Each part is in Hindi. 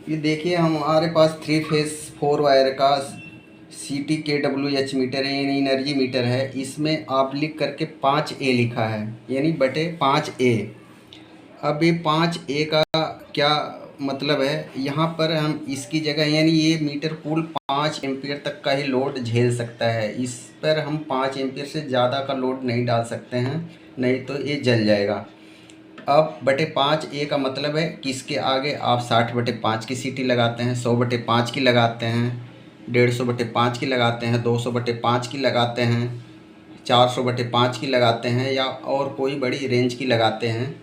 ये देखिए हमारे पास 3 फेस 4 वायर का CTKWH मीटर है, यानी एनर्जी मीटर है। इसमें आप लिख करके 5A लिखा है, यानी बटे 5A। अब ये 5A का क्या मतलब है, यहाँ पर हम इसकी जगह, यानी ये मीटर कुल 5 एम्पियर तक का ही लोड झेल सकता है। इस पर हम 5 एम्पियर से ज़्यादा का लोड नहीं डाल सकते हैं, नहीं तो ये जल जाएगा। अब बटे 5A का मतलब है कि इसके आगे आप 60/5 की सीटी लगाते हैं, 100/5 की लगाते हैं, 150/5 की लगाते हैं, 200/5 की लगाते हैं, 400/5 की लगाते हैं, या और कोई बड़ी रेंज की लगाते हैं।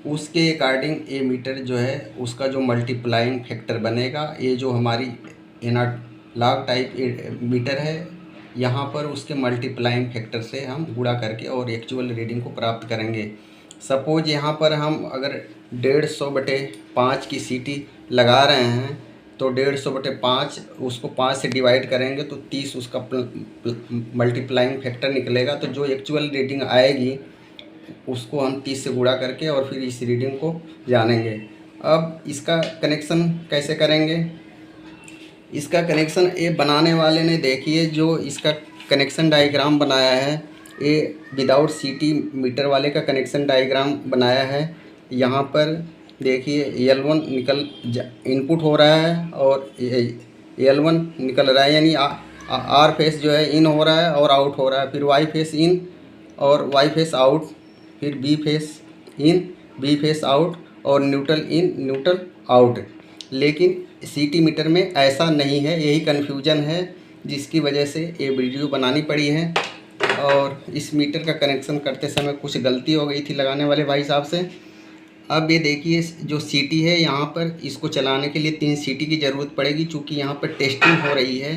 उसके अकॉर्डिंग ये मीटर जो है उसका जो मल्टीप्लाइंग फैक्टर बनेगा, ये जो हमारी एनालॉग टाइप मीटर है, यहाँ पर उसके मल्टीप्लाइंग फैक्टर से हम गुणा करके और एक्चुअल रीडिंग को प्राप्त करेंगे। सपोज यहाँ पर हम अगर 150/5 की सीटी लगा रहे हैं, तो 150/5 उसको 5 से डिवाइड करेंगे तो 30 उसका मल्टीप्लाइंग फैक्टर निकलेगा। तो जो एक्चुअल रीडिंग आएगी उसको हम 30 से गुणा करके और फिर इस रीडिंग को जानेंगे। अब इसका कनेक्शन कैसे करेंगे? इसका कनेक्शन ये बनाने वाले ने, देखिए जो इसका कनेक्शन डायग्राम बनाया है, ये विदाउट सीटी मीटर वाले का कनेक्शन डायग्राम बनाया है। यहाँ पर देखिए L1 इनपुट हो रहा है और L1 निकल रहा है, यानी आर फेस जो है इन हो रहा है और आउट हो रहा है, फिर वाई फेस इन और वाई फेस आउट, फिर B phase in, B phase out, और न्यूट्रल इन न्यूट्रल आउट। लेकिन सीटी मीटर में ऐसा नहीं है, यही कन्फ्यूजन है जिसकी वजह से ये वीडियो बनानी पड़ी है। और इस मीटर का कनेक्शन करते समय कुछ गलती हो गई थी लगाने वाले भाई साहब से। अब ये देखिए जो सीटी है, यहाँ पर इसको चलाने के लिए 3 सीटी की ज़रूरत पड़ेगी, चूँकि यहाँ पर टेस्टिंग हो रही है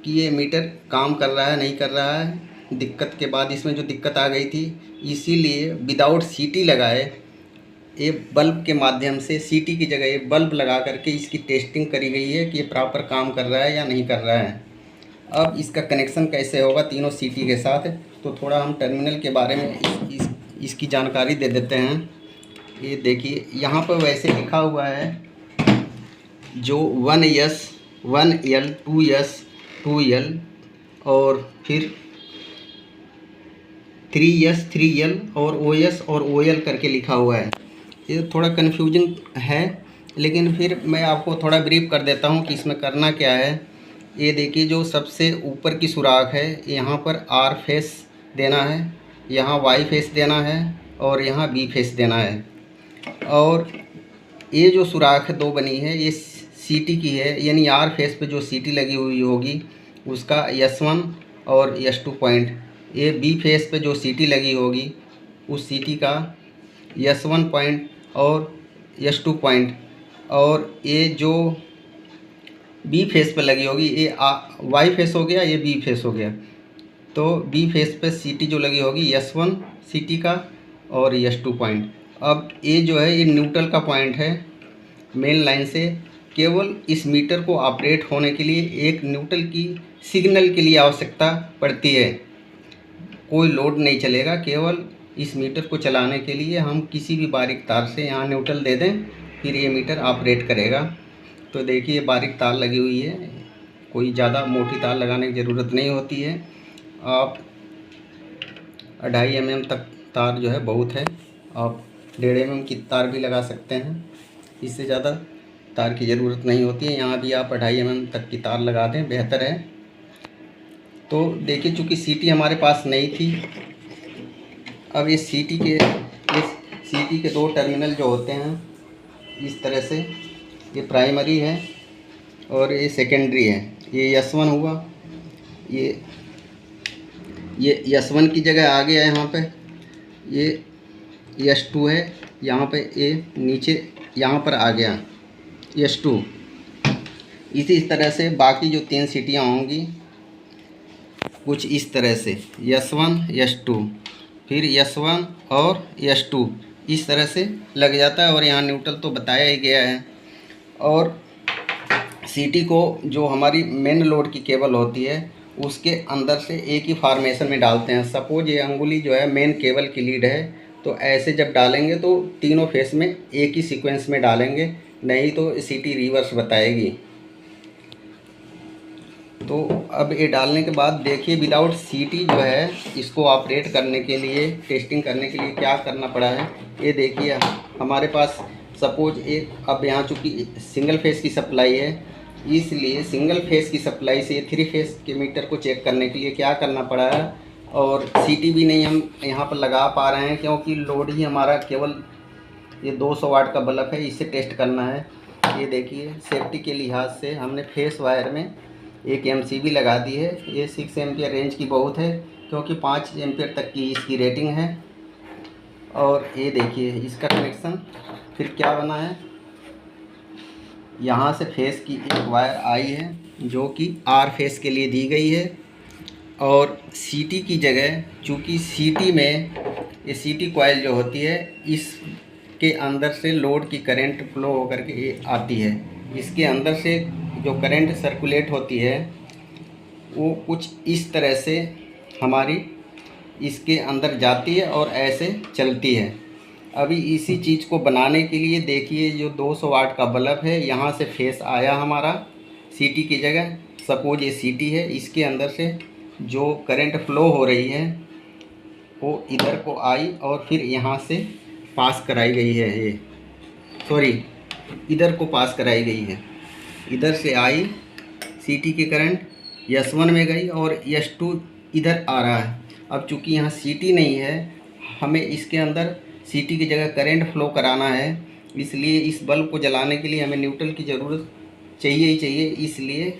कि ये मीटर काम कर रहा है नहीं कर रहा है। दिक्कत के बाद इसमें जो दिक्कत आ गई थी, इसीलिए विदाउट सीटी लगाए ये बल्ब के माध्यम से, सीटी की जगह ये बल्ब लगा करके इसकी टेस्टिंग करी गई है कि ये प्रॉपर काम कर रहा है या नहीं कर रहा है। अब इसका कनेक्शन कैसे होगा तीनों सीटी के साथ, तो थोड़ा हम टर्मिनल के बारे में इसकी जानकारी दे देते हैं। ये देखिए यहाँ पर वैसे लिखा हुआ है जो 1S 1L 2S 2L और फिर 3S 3L और OS और OL करके लिखा हुआ है। ये थोड़ा कन्फ्यूजिंग है, लेकिन फिर मैं आपको थोड़ा ब्रीफ कर देता हूँ कि इसमें करना क्या है। ये देखिए जो सबसे ऊपर की सुराख है, यहाँ पर आर फेस देना है, यहाँ वाई फेस देना है और यहाँ बी फेस देना है। और ये जो सुराख दो बनी है ये सीटी की है, यानी आर फेस पे जो सीटी लगी हुई होगी उसका S1 और S2 पॉइंट, ये बी फेस पे जो सीटी लगी होगी उस सीटी का S1 पॉइंट और S2 पॉइंट, और ये जो बी फेस पे लगी होगी ये वाई फेस हो गया, ये बी फेस हो गया। तो बी फेस पे सीटी जो लगी होगी S1 सीटी का और S2 पॉइंट। अब ये जो है ये न्यूट्रल का पॉइंट है मेन लाइन से। केवल इस मीटर को ऑपरेट होने के लिए एक न्यूट्रल की सिग्नल के लिए आवश्यकता पड़ती है, कोई लोड नहीं चलेगा। केवल इस मीटर को चलाने के लिए हम किसी भी बारीक तार से यहाँ न्यूट्रल दे दें, फिर ये मीटर ऑपरेट करेगा। तो देखिए बारीक तार लगी हुई है, कोई ज़्यादा मोटी तार लगाने की ज़रूरत नहीं होती है। आप 2.5 mm तक तार जो है बहुत है, आप 1.5 mm की तार भी लगा सकते हैं, इससे ज़्यादा तार की ज़रूरत नहीं होती है। यहाँ भी आप 2.5 mm तक की तार लगा दें, बेहतर है। तो देखिए चूँकि सीटी हमारे पास नहीं थी, अब इस सीटी के 2 टर्मिनल जो होते हैं इस तरह से, ये प्राइमरी है और ये सेकेंडरी है। ये S1 हुआ, ये S1 की जगह आ गया यहाँ पे, ये S2 है, यहाँ पे ये नीचे यहाँ पर आ गया S2। इसी तरह से बाकी जो 3 सीटियाँ होंगी कुछ इस तरह से, S1 S2 फिर S1 और S2 इस तरह से लग जाता है। और यहाँ न्यूट्रल तो बताया ही गया है। और सीटी को जो हमारी मेन लोड की केबल होती है उसके अंदर से एक ही फार्मेशन में डालते हैं। सपोज ये अंगुली जो है मेन केबल की लीड है, तो ऐसे जब डालेंगे तो तीनों फेस में एक ही सीक्वेंस में डालेंगे, नहीं तो सीटी रिवर्स बताएगी। तो अब ये डालने के बाद देखिए विदाउट सीटी जो है इसको ऑपरेट करने के लिए, टेस्टिंग करने के लिए क्या करना पड़ा है। ये देखिए हमारे पास सपोज एक, अब यहाँ चूँकि सिंगल फेस की सप्लाई है, इसलिए सिंगल फेस की सप्लाई से 3 फेस के मीटर को चेक करने के लिए क्या करना पड़ा है। और सीटी भी नहीं हम यहाँ पर लगा पा रहे हैं क्योंकि लोड ही हमारा केवल ये 200 वाट का बल्ब है, इसे टेस्ट करना है। ये देखिए सेफ्टी के लिहाज से हमने फेस वायर में एक एमसीबी लगा दी है। ये 6 एम्पियर रेंज की बहुत है क्योंकि 5 एम्पियर तक की इसकी रेटिंग है। और ये देखिए इसका कनेक्शन फिर क्या बना है, यहाँ से फेस की एक वायर आई है जो कि आर फेस के लिए दी गई है। और सीटी की जगह, चूँकि सीटी में ये सीटी कॉइल जो होती है इसके अंदर से लोड की करंट फ्लो होकर के ये आती है। इसके अंदर से जो करंट सर्कुलेट होती है वो कुछ इस तरह से हमारी इसके अंदर जाती है और ऐसे चलती है। अभी इसी चीज़ को बनाने के लिए देखिए जो 200 वाट का बल्ब है, यहाँ से फेस आया हमारा सीटी की जगह, सपोज ये सीटी है, इसके अंदर से जो करंट फ्लो हो रही है वो इधर को आई और फिर यहाँ से पास कराई गई है। ये सॉरी इधर को पास कराई गई है, इधर से आई सीटी की करंट S1 में गई और S2 इधर आ रहा है। अब चूँकि यहाँ सीटी नहीं है, हमें इसके अंदर सीटी की जगह करंट फ्लो कराना है, इसलिए इस बल्ब को जलाने के लिए हमें न्यूट्रल की ज़रूरत चाहिए ही चाहिए। इसलिए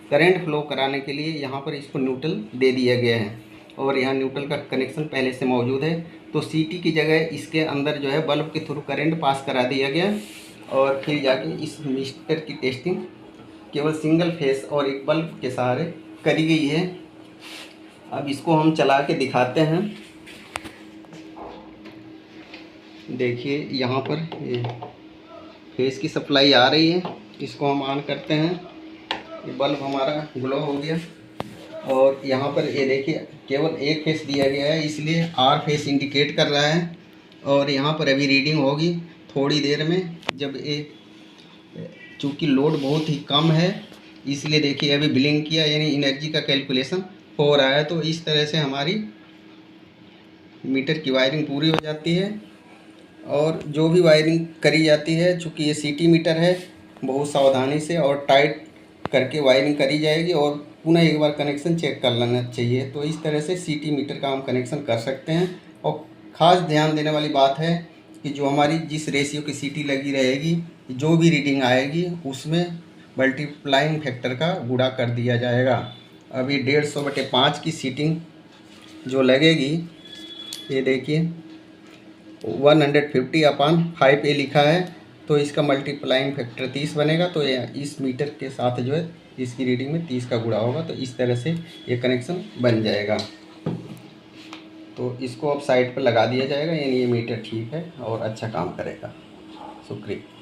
करंट फ्लो कराने के लिए यहाँ पर इसको न्यूट्रल दे दिया गया है और यहाँ न्यूट्रल का कनेक्शन पहले से मौजूद है। तो सीटी की जगह इसके अंदर जो है बल्ब के थ्रू करंट पास करा दिया गया और फिर जाके इस मीटर की टेस्टिंग केवल सिंगल फेस और एक बल्ब के सहारे करी गई है। अब इसको हम चला के दिखाते हैं। देखिए यहाँ पर ये फेस की सप्लाई आ रही है, इसको हम ऑन करते हैं, ये बल्ब हमारा ग्लो हो गया। और यहाँ पर ये देखिए केवल एक फेस दिया गया है इसलिए आर फेस इंडिकेट कर रहा है। और यहाँ पर अभी रीडिंग होगी थोड़ी देर में, जब ये चूँकि लोड बहुत ही कम है इसलिए देखिए अभी ब्लिंक किया, यानी एनर्जी का कैलकुलेशन हो रहा है। तो इस तरह से हमारी मीटर की वायरिंग पूरी हो जाती है। और जो भी वायरिंग करी जाती है, चूँकि ये सीटी मीटर है, बहुत सावधानी से और टाइट करके वायरिंग करी जाएगी और पुनः एक बार कनेक्शन चेक कर लेना चाहिए। तो इस तरह से सीटी मीटर का हम कनेक्शन कर सकते हैं। और ख़ास ध्यान देने वाली बात है कि जो हमारी जिस रेशियो की सीटी लगी रहेगी, जो भी रीडिंग आएगी उसमें मल्टीप्लाइंग फैक्टर का गुणा कर दिया जाएगा। अभी 150/5 की सीटिंग जो लगेगी, ये देखिए 150/5A लिखा है, तो इसका मल्टीप्लाइंग फैक्टर 30 बनेगा। तो इस मीटर के साथ जो है इसकी रीडिंग में 30 का गुणा होगा। तो इस तरह से ये कनेक्शन बन जाएगा। तो इसको अब साइड पर लगा दिया जाएगा, यानी ये मीटर ठीक है और अच्छा काम करेगा। शुक्रिया।